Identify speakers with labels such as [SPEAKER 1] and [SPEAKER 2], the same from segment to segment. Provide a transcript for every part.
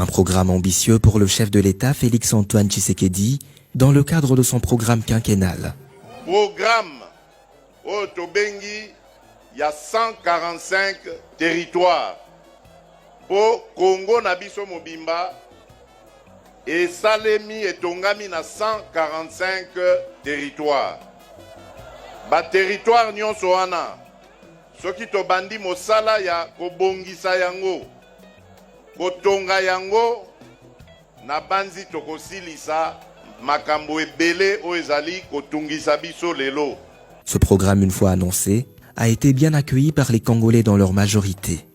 [SPEAKER 1] Un programme ambitieux pour le chef de l'État Félix-Antoine Tshisekedi dans le cadre de son programme quinquennal.
[SPEAKER 2] Programme au Tobengi, il y a 145 territoires. Pour Congo Nabiso Mobimba et Salemi et Tongami na 145 territoires. Ba territoire nyonso wana soki to bandi mosala ya kobongisa yango kotonga yango na banzi tokosilisa makambo ebele o ezali kotungisa biso lelo.
[SPEAKER 1] Ce programme, une fois annoncé, a été bien accueilli par les Congolais dans leur majorité.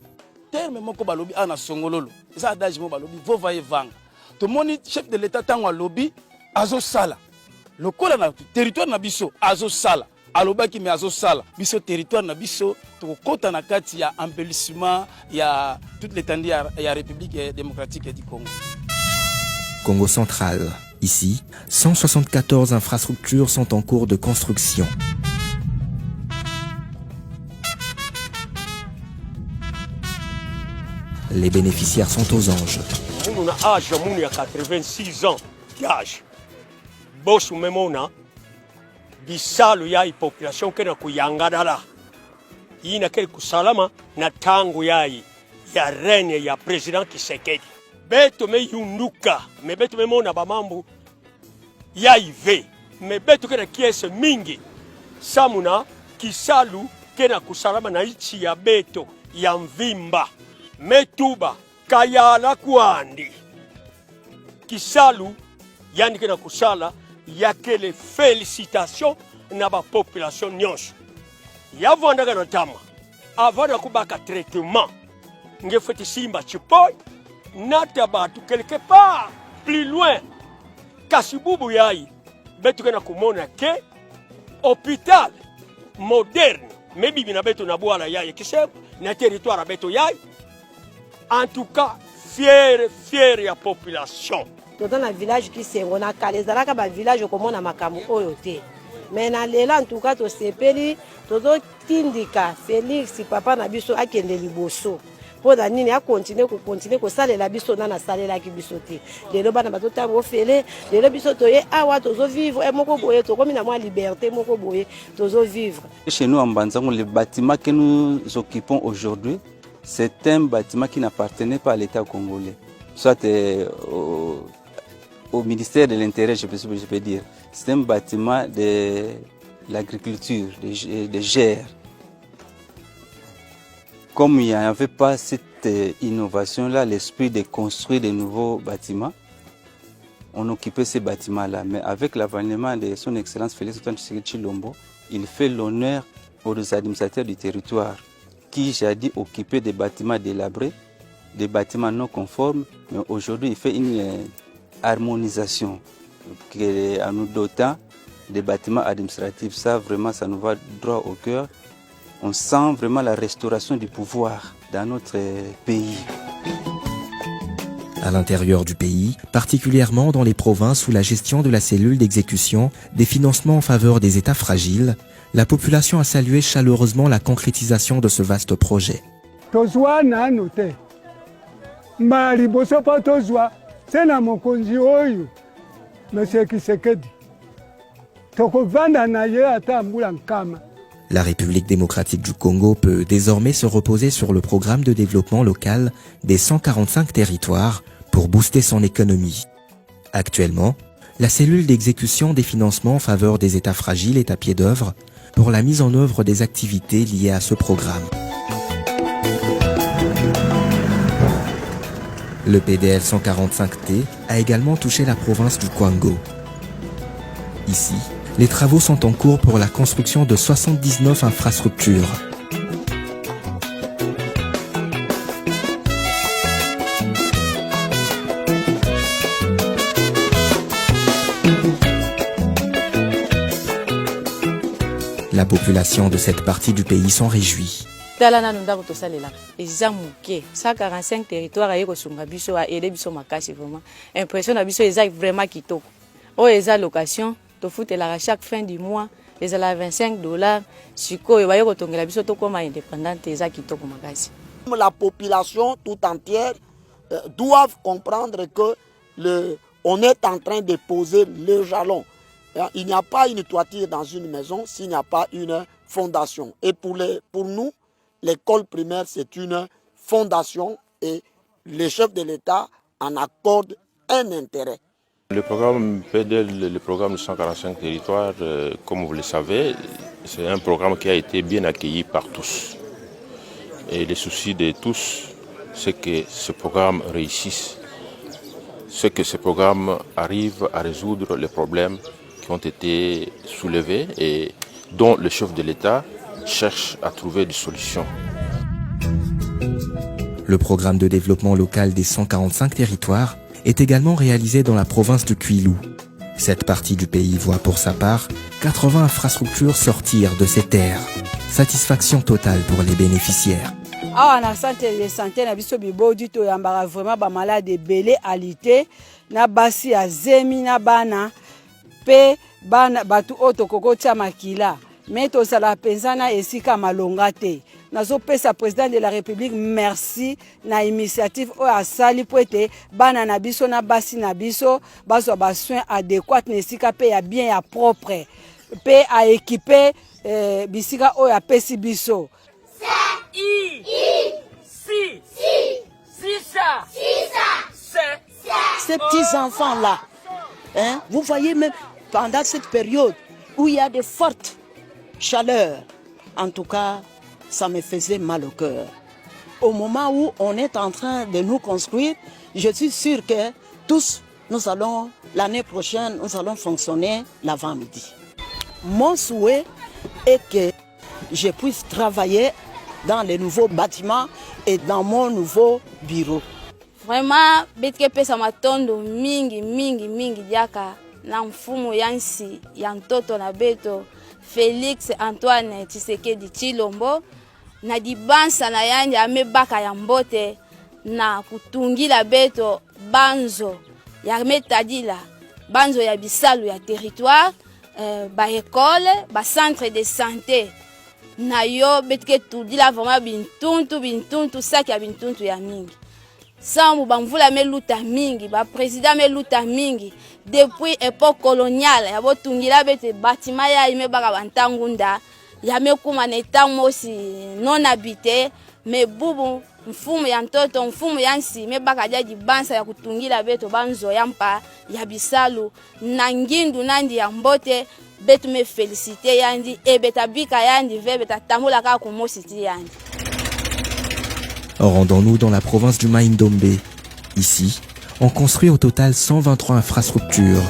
[SPEAKER 3] Terme moko balobi ana songololo eza adage mo balobi vova evanga to moni chef de l'état tango lobi azo sala lokola na territoire na biso azo sala alobaki me azo sala biso territoire na biso to kota na kati ya embellissement ya toute l'étendue ya République démocratique du Congo.
[SPEAKER 1] Congo central. Ici, 174 infrastructures sont en cours de construction. Les bénéficiaires sont aux anges.
[SPEAKER 4] On a âge de 86 ans d'âge. Boss memona bisalo ya population kena kuyangadala. Ina ke kusalama na tangu yai ya reine ya président Tshisekedi. Beto me yunduka, me beto me mona bamambu ya ive. Me beto kena kiese mingi. Samuna kisalu kena kusalama na ichi ya beto ya mvimba. Metuba kayala kwandi kisalu yani kena kusala yakele félicitations na ba population nyonso yavondaga na tama avana kubaka traitement ngefeti simba chipoy nata batu quelque part plus loin kasibubu yai betu kena kumona ke hôpital moderne mebi bina beto na bwala yai kisema na territoire beto yai. En tout cas, fier ya population.
[SPEAKER 5] Dans le village qui s'est on a calé zalaka ba village comme on a makamu oyote. Mais na lela en tout cas to sepeli to tindika Félix papa na biso akende liboso. Po da nini a continuer ko salela biso na salela ki biso te. Lelo bana bato tango fele, lelo biso to ye awa to zo vivre e moko boye to comme na moi liberté moko boye to zo vivre.
[SPEAKER 6] Chez nous en Banzango, le bâtiment que nous occupons aujourd'hui, c'est un bâtiment qui n'appartenait pas à l'État congolais, soit au ministère de l'Intérieur, je peux dire. C'est un bâtiment de l'agriculture, de GER. Comme il n'y avait pas cette innovation-là, l'esprit de construire de nouveaux bâtiments, on occupait ces bâtiments-là. Mais avec l'avènement de son Excellence Félix-Antoine Tshisekedi Tshilombo, il fait l'honneur aux administrateurs du territoire qui jadis occupait des bâtiments délabrés, des bâtiments non conformes, mais aujourd'hui il fait une harmonisation en nous dotant des bâtiments administratifs. Ça vraiment, ça nous va droit au cœur. On sent vraiment la restauration du pouvoir dans notre pays.
[SPEAKER 1] À l'intérieur du pays, particulièrement dans les provinces où la gestion de la cellule d'exécution des financements en faveur des États fragiles, la population a salué chaleureusement la concrétisation de ce vaste projet. La République démocratique du Congo peut désormais se reposer sur le programme de développement local des 145 territoires pour booster son économie. Actuellement, la cellule d'exécution des financements en faveur des États fragiles est à pied d'œuvre pour la mise en œuvre des activités liées à ce programme. Le PDL 145T a également touché la province du Kwango. Ici, les travaux sont en cours pour la construction de 79 infrastructures. La population de cette partie du pays s'en réjouit.
[SPEAKER 7] Talana nunda kotosalela eza muke 145 territoires aye kosunga biso a aider biso makasi vraiment impression na biso eza vraiment kitoko o eza location to futela chaque fin du mois ezala $25 sikoyo baye kotongela biso to koma indépendante eza kitoko makasi.
[SPEAKER 8] La population tout entière doivent comprendre que on est en train de poser le jalon. Il n'y a pas une toiture dans une maison s'il n'y a pas une fondation. Et pour nous, l'école primaire, c'est une fondation et le chef de l'État en accorde un intérêt.
[SPEAKER 9] Le programme PDL, le programme de 145 territoires, comme vous le savez, c'est un programme qui a été bien accueilli par tous. Et le souci de tous, c'est que ce programme réussisse. C'est que ce programme arrive à résoudre les problèmes qui ont été soulevés et dont le chef de l'État cherche à trouver des solutions.
[SPEAKER 1] Le programme de développement local des 145 territoires est également réalisé dans la province de Kwilu. Cette partie du pays voit pour sa part 80 infrastructures sortir de ces terres. Satisfaction totale pour les bénéficiaires.
[SPEAKER 5] Awa na centre de santé na biso bibodi to yambaka vraiment ba malade belé alité na basi ya zemi na bana pe bana batu oto kokotia makila mais to sala penzana esika malonga te nazo pesa président de la République merci na initiative o asali poete bana na biso na basi na biso bazwa ba soins adéquats na esika pe ya bien ya propre pe a équiper bisika o ya pesi biso.
[SPEAKER 10] Ces petits-enfants-là, hein, vous voyez même pendant cette période où il y a de fortes chaleurs, en tout cas, ça me faisait mal au cœur. Au moment où on est en train de nous construire, je suis sûr que tous, nous allons, l'année prochaine, nous allons fonctionner l'avant-midi. Mon souhait est que je puisse travailler dans les nouveaux bâtiments et dans mon nouveau bureau.
[SPEAKER 7] Vraiment, betike pesa matondo mingi diaka na mfumu yansi ya mtoto na beto Félix Antoine Tshisekedi Tshilombo na dibansa na yandi amebaka ya mbote na kutungila beto banzo ya metadila banzo ya bisalu ya territoire ba école ba centre de santé na yo betike tudila vraiment bintuntu saki ya bintuntu ya mingi sambu bamvula meluta mingi ba président meluta mingi depuis époque coloniale ya botungila bete bâtiment ya imebaka bantangunda ya mekuma na etango si non habité mais bubu mfumu ya ntoto mfumu ya nsi mebaka dia dibansa ya kutungila beto banzo ya mpa ya bisalu na ngindu nandi ya mbote betu me félicité yandi e beta bika yandi ve beta tamula ka ko mositi yandi.
[SPEAKER 1] Rendons-nous dans la province du Mai-Ndombe. Ici, on construit au total 123 infrastructures.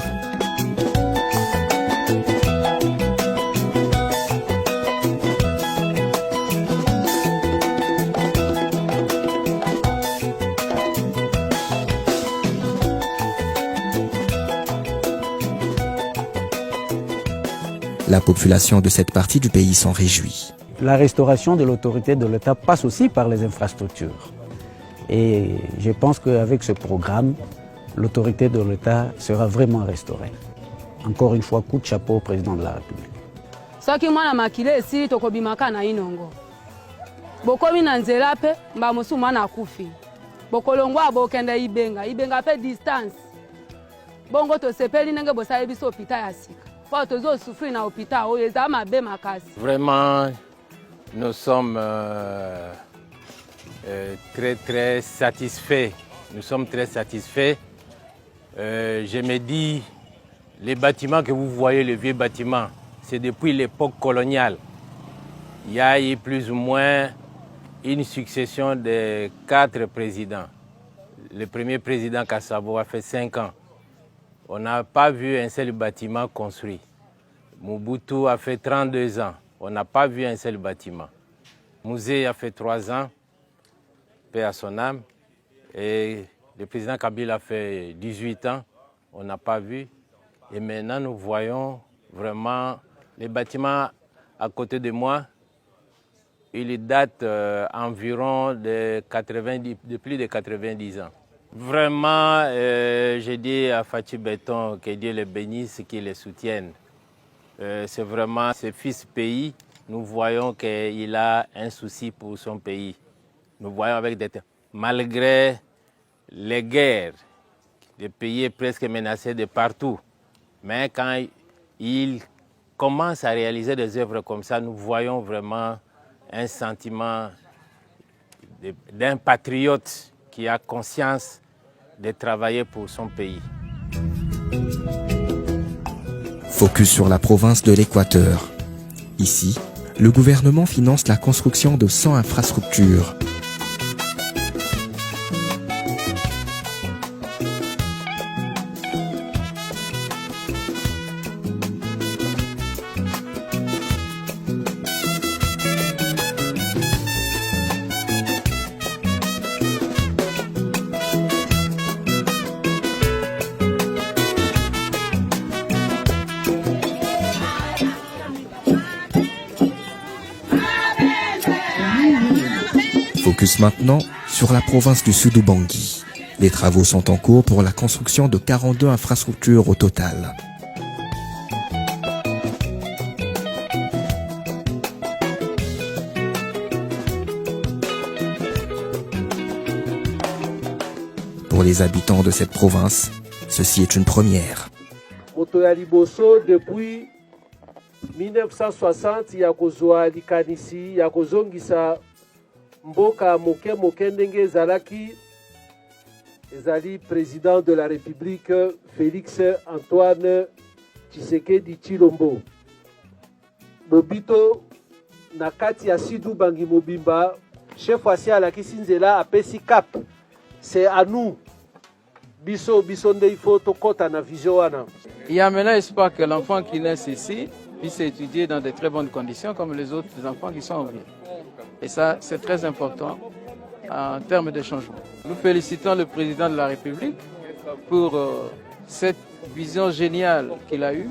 [SPEAKER 1] La population de cette partie du pays s'en réjouit.
[SPEAKER 11] La restauration de l'autorité de l'État passe aussi par les infrastructures. Et je pense qu'avec ce programme, l'autorité de l'État sera vraiment restaurée. Encore une fois, coup de chapeau au président de la République.
[SPEAKER 12] Soki mwana makile esili tokobimaka na inongo. Bokomi na nzela pe mba mosu mwana akufi. Bokolongwa bokenda ibenga pe distance. Bongo tosepeli nenge bosale biso hôpital ya sika. Fa tozo souffrir na hôpital o eza mabe makasi.
[SPEAKER 13] Vraiment nous sommes très satisfaits. Nous sommes très satisfaits. Je me dis, les bâtiments que vous voyez, les vieux bâtiments, c'est depuis l'époque coloniale. Il y a eu plus ou moins une succession de 4 présidents. Le premier président Kassabo a fait 5 ans. On n'a pas vu un seul bâtiment construit. Mobutu a fait 32 ans. On n'a pas vu un seul bâtiment. Mouzé a fait 3 ans, paix à son âme. Et le président Kabila a fait 18 ans. On n'a pas vu. Et maintenant, nous voyons vraiment les bâtiments à côté de moi. Il date environ de plus de 90 ans. Vraiment, je dis à Fachi Béton que Dieu le bénisse, qu'il le soutienne. C'est vraiment ce fils pays. Nous voyons qu'il a un souci pour son pays. Nous voyons avec des... Malgré les guerres, les pays presque menacés de partout. Mais quand ils commencent à réaliser des œuvres comme ça, nous voyons vraiment un sentiment d'un patriote qui a conscience de travailler pour son pays.
[SPEAKER 1] Focus sur la province de l'Équateur. Ici, le gouvernement finance la construction de 100 infrastructures. Focus maintenant sur la province du Sud-Ubangi. Les travaux sont en cours pour la construction de 42 infrastructures au total. Pour les habitants de cette province, ceci est une première.
[SPEAKER 14] Depuis 1960, il y a likanisi, il y a mboka moke ndenge ezalaki ezali président de la République Félix Antoine Tshisekedi Tshilombo. Bobito na kati ya Sud-Ubangi mobimba chef asi alakisi nzela apesi cap. C'est à nous biso nde il faut tokota na vision wana.
[SPEAKER 15] Il y a maintenant espoir que l'enfant qui naît ici puisse étudier dans de très bonnes conditions comme les autres enfants qui sont en ville. Et ça, c'est très important en termes de changement. Nous félicitons le président de la République pour cette vision géniale qu'il a eue.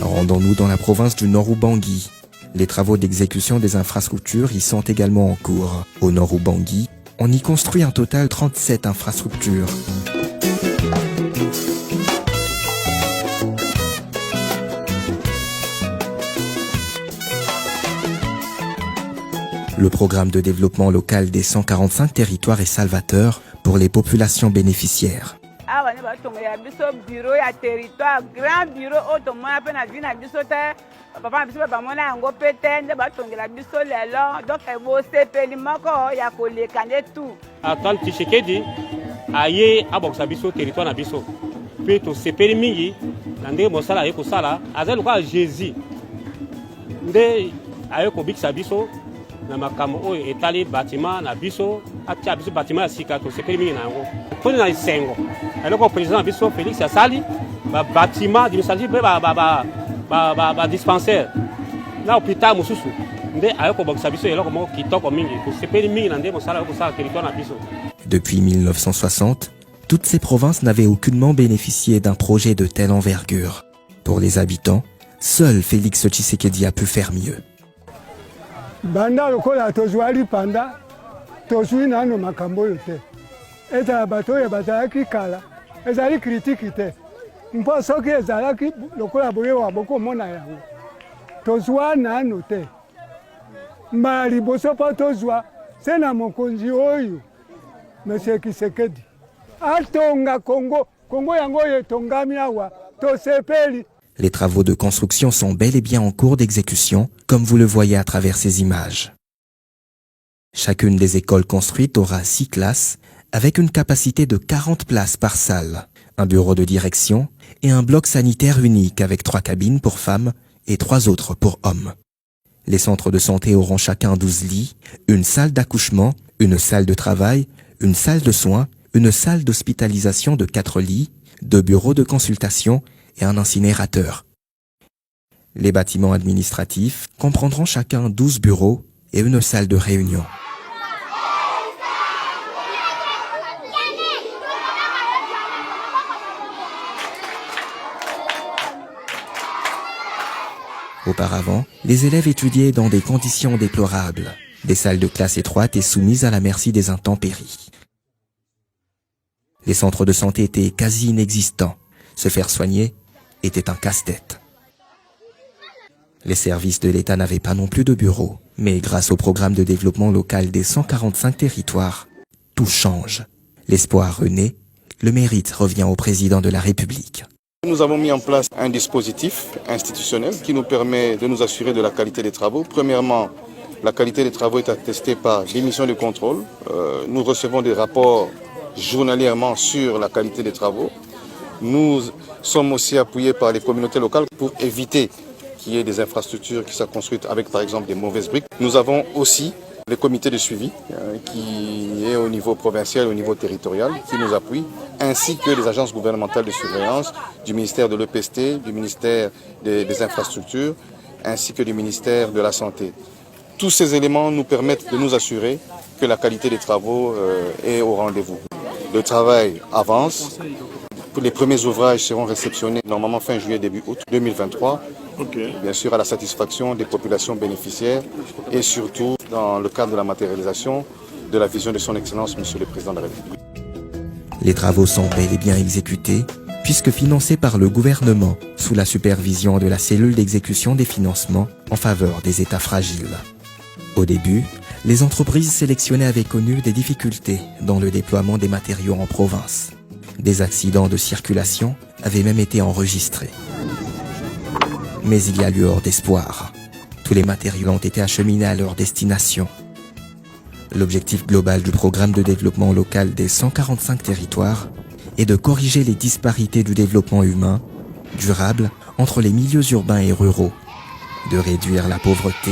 [SPEAKER 1] Rendons-nous dans la province du Nord-Ubangi. Les travaux d'exécution des infrastructures y sont également en cours. Au Nord-Ubangi, on y construit un total 37 infrastructures. Le programme de développement local des 145 territoires est salvateur pour les populations bénéficiaires.
[SPEAKER 4] Antoine Tshisekedi aye abokisa biso territoire na biso pe to sepeli mingi na ndenge mosala aye kosala azali lokola Jésus nde aye kobikisa biso na makambo oyo etali bâtiment na biso atia biso bâtiment ya sika to sepeli mingi na yango toni na esengo eloko président na biso Félix asali ba bâtiment administratif pe ba dispensaire na hôpital mosusu nde aye kobokisa biso eloko moko kitoko mingi to sepeli mingi na ndenge mosala aye kosala territoire na biso.
[SPEAKER 1] Depuis 1960, toutes ces provinces n'avaient aucunement bénéficié d'un projet de telle envergure. Pour les habitants, seul Félix Tshisekedi a pu faire mieux.
[SPEAKER 16] Banda lokola tozwali panda tozwi nano makambo yote ezala bato oyo bazalaki kala ezali kritiki te mpo soki ezalaki lokola boye wa bokomona yango tozwa nano te mbala liboso mpo tozwa se na mokonzi oyo Monsieur Tshisekedi atonga Kongo yango oyo etongami awa tosepeli.
[SPEAKER 1] Les travaux de construction sont bel et bien en cours d'exécution, comme vous le voyez à travers ces images. Chacune des écoles construites aura 6 classes, avec une capacité de 40 places par salle, un bureau de direction et un bloc sanitaire unique avec 3 cabines pour femmes et 3 autres pour hommes. Les centres de santé auront chacun 12 lits, une salle d'accouchement, une salle de travail, une salle de soins, une salle d'hospitalisation de 4 lits, 2 bureaux de consultation et un incinérateur. Les bâtiments administratifs comprendront chacun 12 bureaux et une salle de réunion. Auparavant, les élèves étudiaient dans des conditions déplorables, des salles de classe étroites et soumises à la merci des intempéries. Les centres de santé étaient quasi inexistants. Se faire soigner était un casse-tête. Les services de l'État n'avaient pas non plus de bureaux, mais grâce au programme de développement local des 145 territoires, tout change. L'espoir renaît, le mérite revient au président de la République.
[SPEAKER 17] Nous avons mis en place un dispositif institutionnel qui nous permet de nous assurer de la qualité des travaux. Premièrement, la qualité des travaux est attestée par des missions de contrôle. Nous recevons des rapports journalièrement sur la qualité des travaux. Nous sommes aussi appuyés par les communautés locales pour éviter qu'il y ait des infrastructures qui soient construites avec par exemple des mauvaises briques. Nous avons aussi le comité de suivi qui est au niveau provincial, au niveau territorial, qui nous appuie, ainsi que les agences gouvernementales de surveillance du ministère de l'EPST, du ministère des infrastructures, ainsi que du ministère de la Santé. Tous ces éléments nous permettent de nous assurer que la qualité des travaux est au rendez-vous. Le travail avance. Les premiers ouvrages seront réceptionnés normalement fin juillet, début août 2023. Bien sûr à la satisfaction des populations bénéficiaires et surtout dans le cadre de la matérialisation de la vision de son Excellence, Monsieur le Président de la République.
[SPEAKER 1] Les travaux sont bel et bien exécutés, puisque financés par le gouvernement sous la supervision de la cellule d'exécution des financements en faveur des États fragiles. Au début, les entreprises sélectionnées avaient connu des difficultés dans le déploiement des matériaux en province. Des accidents de circulation avaient même été enregistrés. Mais il y a lueur d'espoir. Tous les matériaux ont été acheminés à leur destination. L'objectif global du programme de développement local des 145 territoires est de corriger les disparités du développement humain, durable, entre les milieux urbains et ruraux, de réduire la pauvreté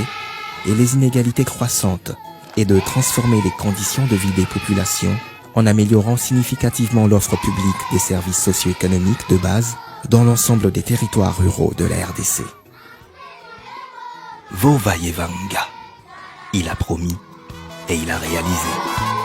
[SPEAKER 1] et les inégalités croissantes et de transformer les conditions de vie des populations en améliorant significativement l'offre publique des services socio-économiques de base dans l'ensemble des territoires ruraux de la RDC. Vovaevanga. Il a promis et il a réalisé.